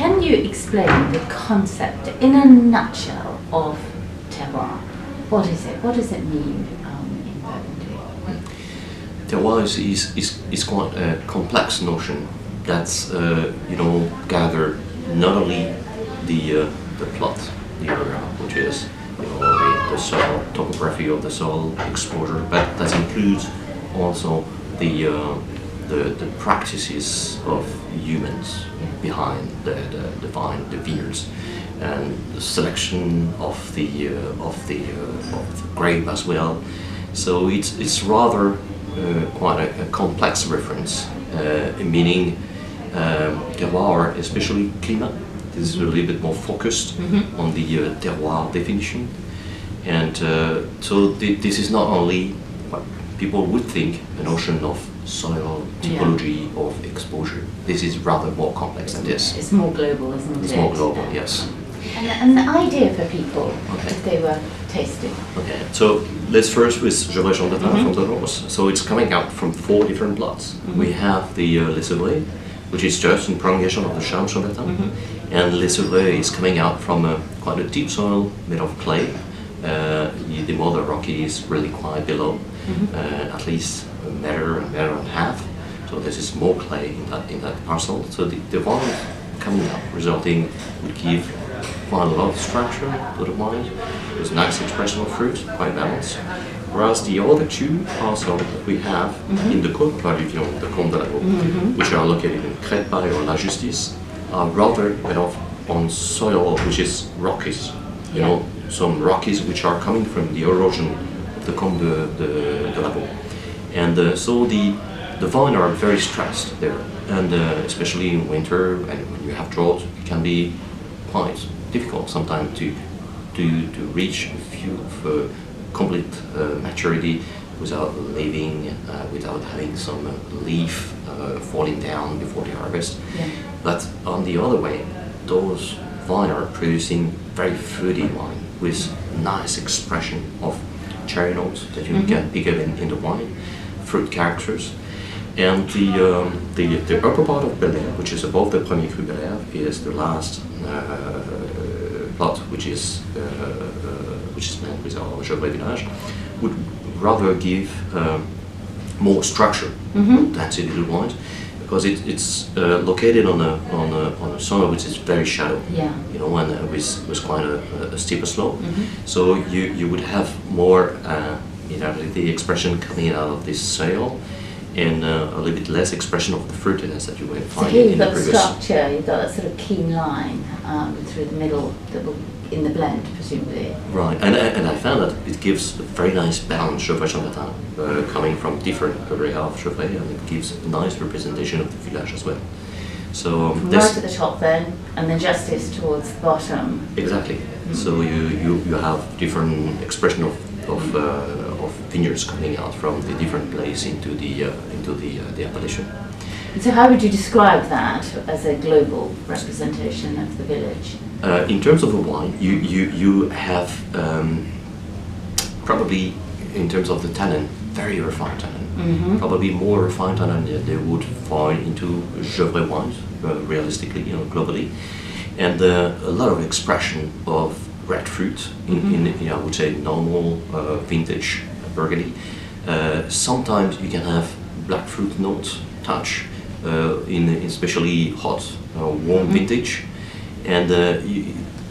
can you explain the concept in a nutshell of terroir? What is it? What does it mean in Burgundy? Terroir is quite a complex notion that's gather not only the plot, the area, which is the soil, topography of the soil, exposure, but that includes also the practices of humans behind the vine, the vineyards, and the selection of the grape as well. So it's rather quite a complex reference, meaning terroir, especially climate. This is a little bit more focused on the terroir definition, and so this is not only what people would think a notion of soil typology of exposure. This is rather more complex than this. It's more global, isn't it? It's more global, yes. And the idea for people, if they were tasting. Okay, so let's first with Gevrey-Chambertin from the Rose. So it's coming out from 4 different plots. We have the Les Gevrey, which is just in prolongation of the Charmes-Chambertin, and Les Gevrey is coming out from quite a deep soil made of clay. The mother rocky is really quite below, at least a meter and a half. So this is more clay in that parcel. So the wine coming out resulting would give quite a lot of structure to the wine. There's a nice expression of fruit, quite balanced. Whereas the other 2 parcels that we have in the Comparative, the Comte de la Vaux, which are located in Crête-Paille or La Justice, are rather made of on soil which is rockies. You know, some rockies which are coming from the erosion of the Comte de la Vaux. And so the vine are very stressed there, and especially in winter and when you have drought, it can be quite difficult sometimes to reach a few of complete maturity without leaving, without having some leaf falling down before the harvest. But on the other way, those vines are producing very fruity wine with nice expression of cherry notes that you can pick up in the wine, fruit characters. And the upper part of Bel Air, which is above the Premier Cru Bel Air, is the last plot, which is meant with our Gevrey village, would rather give more structure, density to the wines, because it's located on a soil which is very shallow, you know, and with quite a steeper slope. So you would have more, the expression coming out of this soil, and a little bit less expression of the fruitiness that you would find in the previous. So you've got structure, you've got that sort of keen line through the middle that will, in the blend, presumably. Right, and I found that it gives a very nice balance, Gevrey-Chambertin, coming from different areas of Gevrey, and it gives a nice representation of the village as well. So right at the top then, and then Justice towards the bottom. Exactly. So you have different expression of vineyards coming out from the different place into the appellation. So how would you describe that as a global representation of the village? In terms of the wine, you have probably, in terms of the tannin, very refined tannin. Probably more refined tannin than they would find into Gevrey wines, realistically, globally, and a lot of expression of red fruit in I would say normal vintage Burgundy. Sometimes you can have black fruit notes touch in especially hot, warm vintage, and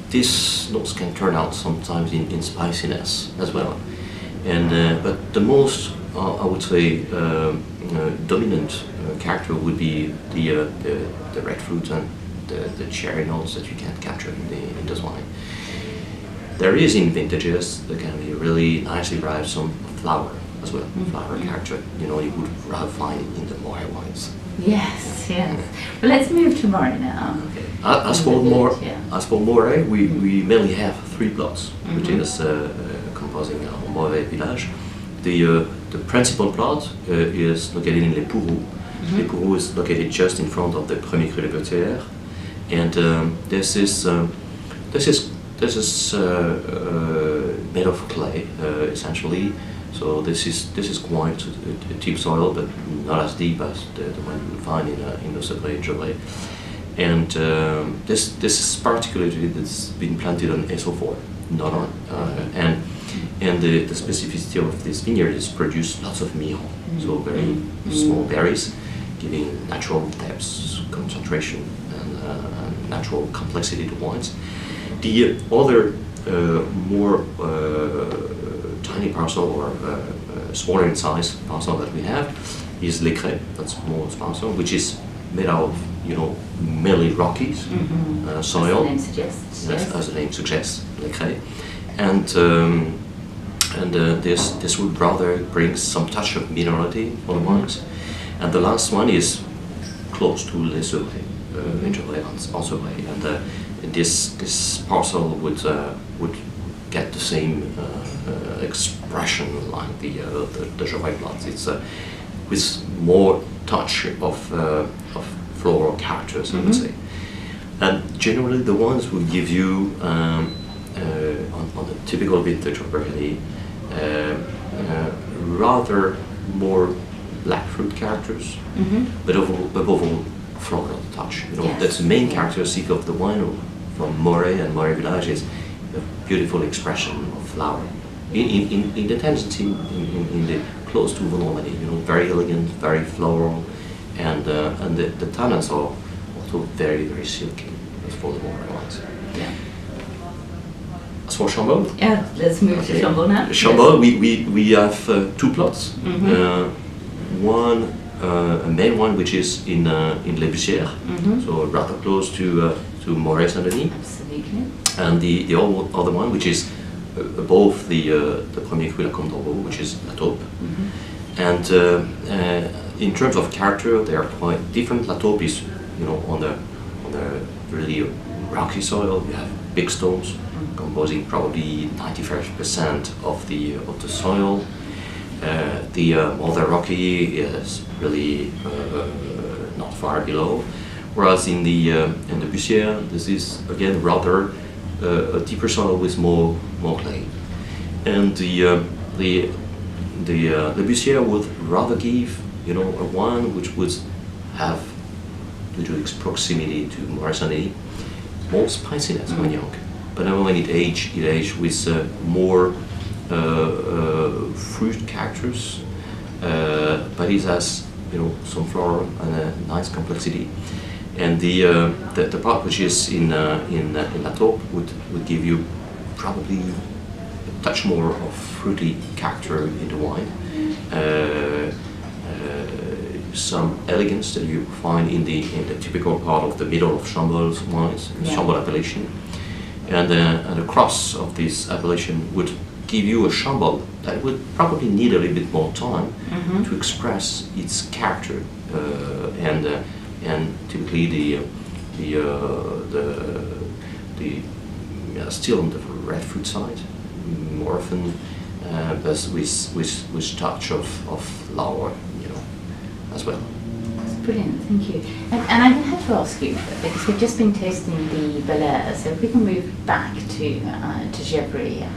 these notes can turn out sometimes in spiciness as well. And but the most I would say dominant character would be the red fruit and the cherry notes that you can capture in this wine. There is in vintages that can be really nicely derived some flower as well, flower character. You would rather find it in the Morey wines. Yes. Well, let's move to Morey now. Okay. As for Morey, we mainly have 3 plots, which is composing our Morey village. The principal plot is located in Les Pourreaux. Les Pourreaux is located just in front of the Premier Cru de Montille, and this is made of clay essentially. So this is quite a deep soil, but not as deep as the one you would find in the Gevrey. And this is particularly that's been planted on SO4, not on, and the specificity of this vineyard is produce lots of miron, so very small berries, giving natural depths, concentration, and natural complexity to wines. The other more tiny parcel or smaller in size parcel that we have is Lecret, that's more parcel, which is made out of, you know, mainly rocky soil, as the name suggests, Lecret, and this would rather bring some touch of minerality for the wines. And the last one is close to Les Gevrey, in Gevrey-Chambertin, and this parcel would get the same expression like the Gevrey plots. It's with more touch of floral characters, I would say. And generally, the ones will give you on the typical vintage of Burgundy rather more black fruit characters, but above all floral touch. You know, that's the main characteristic of the wine from Morey and Morey Village is a beautiful expression of flower. In the tendency, in the close to Normandy, you know, very elegant, very floral, and the tannins are also very, very silky as for the Morey wines. Yeah. As for Chambolle? Yeah, let's move to Chambolle now. Chambolle, we have two plots. One, a main one, which is in Les Bussières, so rather close to Morey-Saint-Denis. Absolutely. And the other one, which is above the Premier Cru La Combe d'Orbeau, which is La Taupe. And in terms of character, they are quite different. La Taupe is, you know, on the really rocky soil. You have big stones composing probably 95% of the soil. The other rocky is really not far below, whereas in the Bussières, this is again rather a deeper soil with more clay, and the Bussières would rather give, you know, a wine which would have, due to its proximity to Morey-Saint-Denis, more spiciness when young, but then when it aged with more fruit characters, but it has, you know, some floral and a nice complexity. And the part which is in La Taupe would give you probably a touch more of fruity character in the wine, some elegance that you find in the typical part of the middle of Chambolle's wines, Chambolle appellation, and the cross of this appellation would give you a Chambolle that would probably need a little bit more time to express its character, and typically still on the red fruit side, more often, but with touch of flower, you know, as well. That's brilliant, thank you. And I have to ask you, because we've just been tasting the Bel Air, so if we can move back to Gevrey.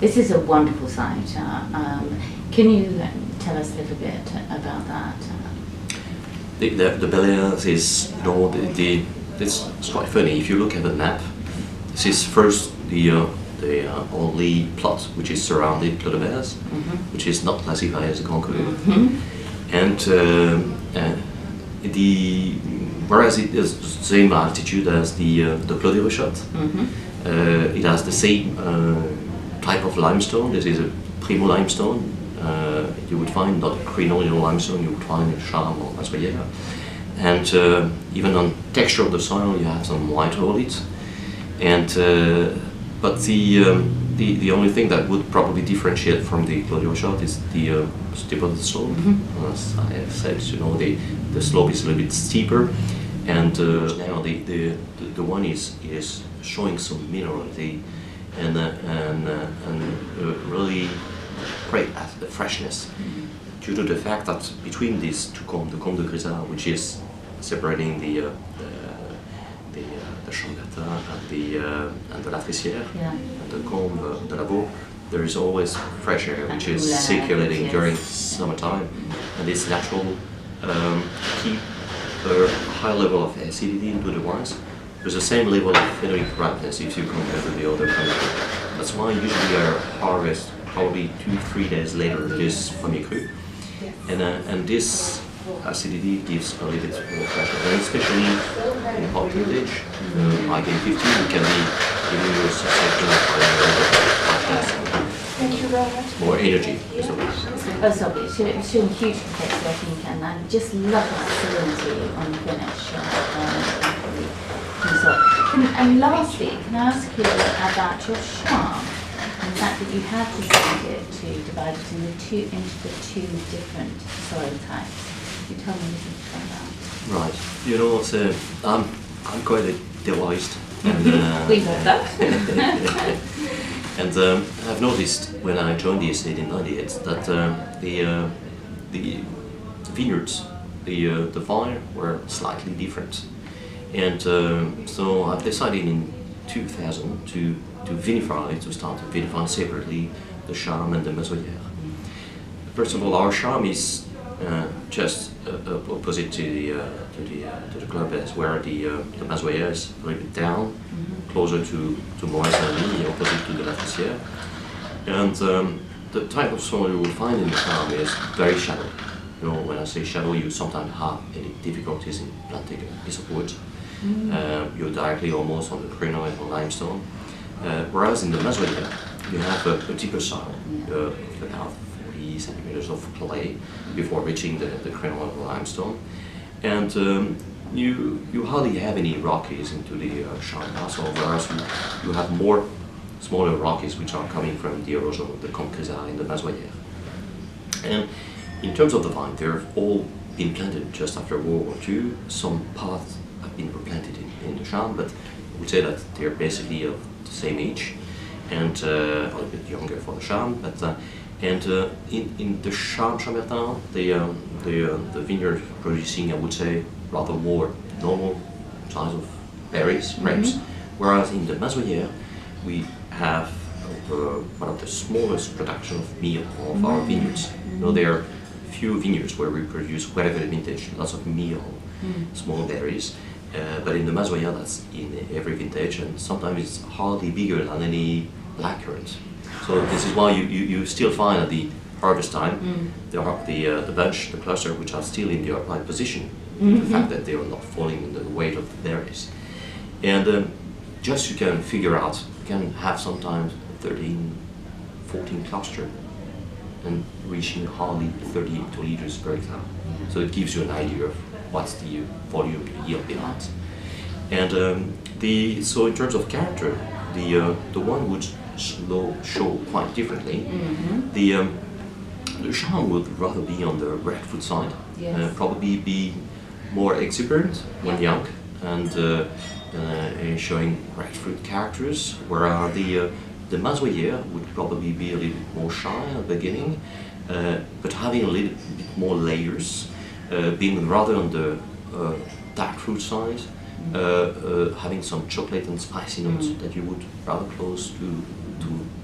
This is a wonderful site. Can you tell us a little bit about that? The Bel Air is, you know, it's quite funny. If you look at the map, this is first the only plot which is surrounded Clos de Vez, which is not classified as a Grand Cru, and whereas it is the same altitude as the Clos de Rochot, it has the same type of limestone. This is a primo limestone. You would find not a crinoidal limestone, you would find a Charmes or Mazoyeres. And even on texture of the soil, you have some white oolite. And but the only thing that would probably differentiate from the Clos de Rochot is the steep of the slope. As I have said, you know, the slope is a little bit steeper, and now the one is showing some minerality and really great at the freshness, due to the fact that between these two combes, the Combe de Grisard, which is separating the Chambertin and the La Frissière, and the Combe de la Beau, there is always fresh air which is circulating during summertime, and this natural keep a high level of acidity into the wines. There's the same level of phenolic ripeness if you compare to the other country. That's why usually I harvest probably 2-3 days later this premier cru. And this acidity gives a little bit more pressure, and especially in hot vintage, like in 15, we can be giving you a sensation of more energy. Oh, sorry, it's showing huge complexity, I think, and I just love that salinity on the finish. And lastly, can I ask you about your charm, and the fact that you have decided to divide it into the two different soil types. Could you tell me a little bit about that? Right. You know, so, I'm quite a devised. And, we know that. And I've noticed when I joined the estate in '98 that the vineyards, the vine were slightly different. And so I've decided in 2000 to vinify, to start to vinify separately the Charmes and the Mazoyeres. First of all, our Charmes is just opposite to the Club S, where the Mazoyeres is a little bit down, closer to Morey-Saint-Denis, opposite to the La Frissière. And the type of soil you will find in the Charmes is very shallow. You know, when I say shallow, you sometimes have any difficulties in planting a piece of wood. You're directly almost on the granite and limestone. Whereas in the Mazoyeres, you have a deeper soil, about 40 centimeters of clay before reaching the granite and limestone. And you hardly have any rockies into the Charmes, whereas you have more smaller rockies which are coming from the erosion of the Comparative and the Mazoyeres. And in terms of the vine, they've all been planted just after World War II. Some parts have been replanted in the Charmes, but I would say that they're basically of the same age and a little bit younger for the Charmes. But in the Charmes-Chambertin, the vineyard producing, I would say, rather more normal size of berries, grapes, whereas in the Mazoyeres we have one of the smallest production of meal of our vineyards. You know, there are few vineyards where we produce whatever vintage, lots of meal, small berries, but in the Mazoyeres that's in every vintage, and sometimes it's hardly bigger than any blackcurrant. So this is why you still find at the harvest time the bunch, the cluster, which are still in the upright position, the fact that they are not falling in the weight of the berries. And just you can figure out, you can have sometimes 13, 14 cluster and reaching hardly 30 hectoliters per hectare. So it gives you an idea of what's the volume, the yield behind. And so in terms of character, the one would show quite differently. The Charmes would rather be on the red fruit side, probably be more exuberant when young, and showing red fruit characters, whereas the Mazoyeres would probably be a little bit more shy at the beginning, but having a little bit more layers, being rather on the dark fruit side, having some chocolate and spicy notes that you would rather close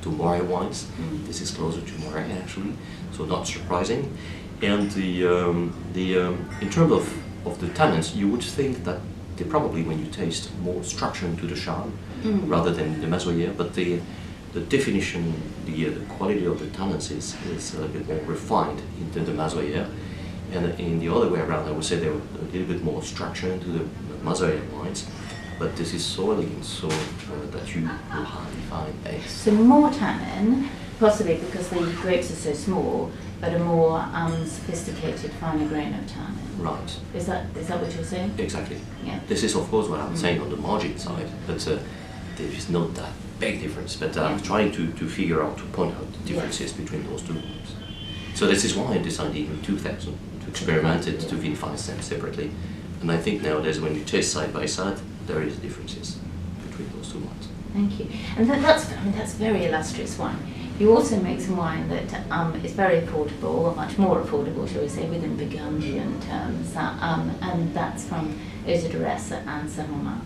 to Morey wines. This is closer to Morey actually, so not surprising. And in terms of the tannins, you would think that they probably, when you taste, more structure into the Charmes rather than the Mazoyeres, but the definition, the quality of the tannins is a little bit more refined into the Mazoyeres. And in the other way around, I would say they were a little bit more structure into the Mazoyeres wines. But this is so elegant, so that you will hardly find eggs. So more tannin, possibly because the grapes are so small, but a more sophisticated, finer grain of tannin. Right. Is that what you're saying? Exactly. Yeah. This is of course what I'm saying on the margin side, but there is not that big difference. But I'm trying to figure out, to point out the differences between those two ones. So this is why I decided in 2000 to experiment it, to vinify them separately. And I think nowadays when you taste side by side, there is differences between those two wines. Thank you. And that's very illustrious wine. You also make some wine that is very affordable, or much more affordable, shall we say, within Burgundian terms, and that's from Mazoyeres and Saint-Romain.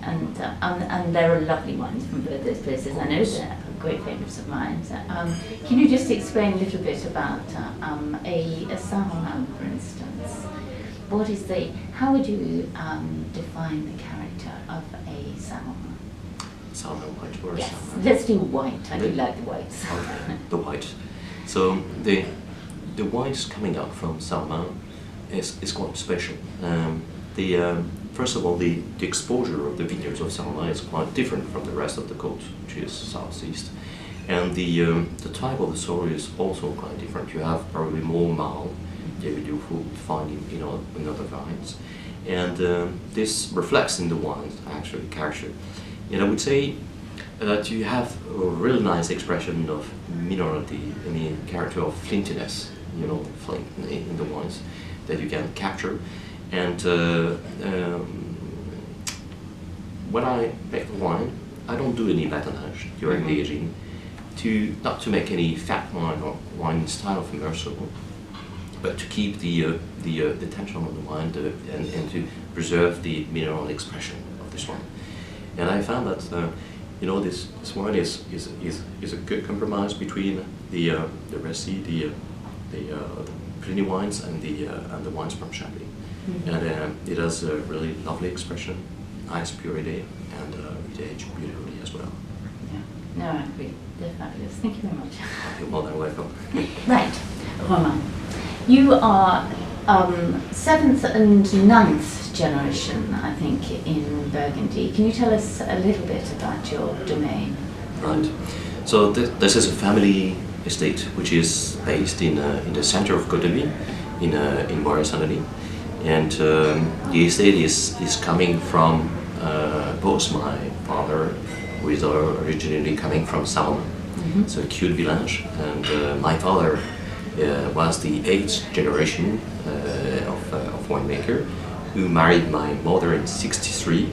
And there are lovely wines from both those places. I know they're great favourites of mine. So, can you just explain a little bit about a Saint-Romain, for instance? what is the, how would you define the character of a salmon? Salmon white or Yes, salmon? let's do white. I do like the whites. Okay, the white. So the white coming out from salmon is quite special. First of all, the exposure of the vineyards of salmon is quite different from the rest of the coast, which is southeast. And the type of the soil is also quite different. You have probably more marl than you would find in other vines. And this reflects in the wines, actually, character. And I would say that you have a really nice expression of minerality, I mean, character of flintiness, flint in the wines that you can capture. And when I make the wine, I don't do any batonnage during the aging, not to make any fat wine or wine in style of Meursault, but to keep the tension of the wine and to preserve the mineral expression of this wine. And I found that this wine is a good compromise between the Resi, the Pliny wines and the wines from Chablis. And it has a really lovely expression, nice purity, and it aged beautifully as well. Yeah. No, I agree. They're fabulous. Thank you very much. You're more than welcome. Right, Romain. You are 7th and 9th generation, I think, in Burgundy. Can you tell us a little bit about your domain? Right. So this is a family estate which is based in the center of Côte d'Huile, in Morey-Saint-Denis. And the estate is coming from both my father, who is originally coming from Salm, so a cute village, and my father was the 8th generation of winemaker, who married my mother in '63,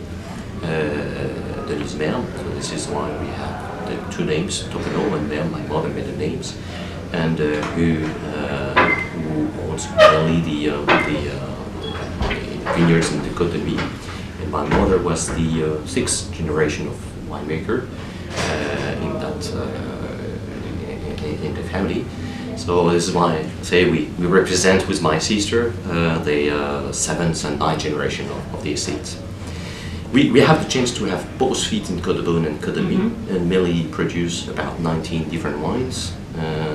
Denise-Merme. So this is why we have the two names, Taupenot and Merme, my mother made the names, and who owns mainly the vineyards in the Côte d'Huile. And my mother was the 6th generation of winemaker in the family. So this is why I say we represent with my sister the 7th and 9th generation of the estate. We have the chance to have both feet in Côte d'Huile and Côte d'Huile, and mainly produce about 19 different wines,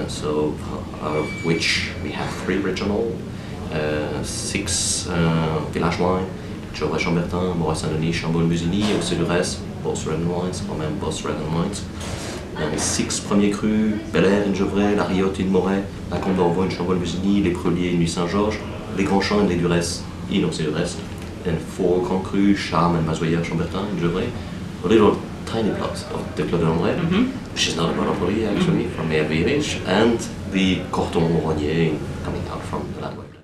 so of which we have 3 regional, 6 village wines, Gevrey-Chambertin, Morey-Saint-Denis, Chambolle, Montille, both red wines, or même both red wines. 6 premiers crus, Bel Air and Gevrey, la Riotte in Morey, la Comte d'Orvaux in Chambolle, Montille, les Preliers in Saint-Georges, les Grands Champs and les Durès in Mazoyeres, and 4 Grand Crus, Charmes and Mazoyères-Chambertin in Gevrey, a little tiny plot of the Clos de Lambret, which is not a monopoly actually, from Mazoyeres, and the Corton Rognier coming out from the Landway.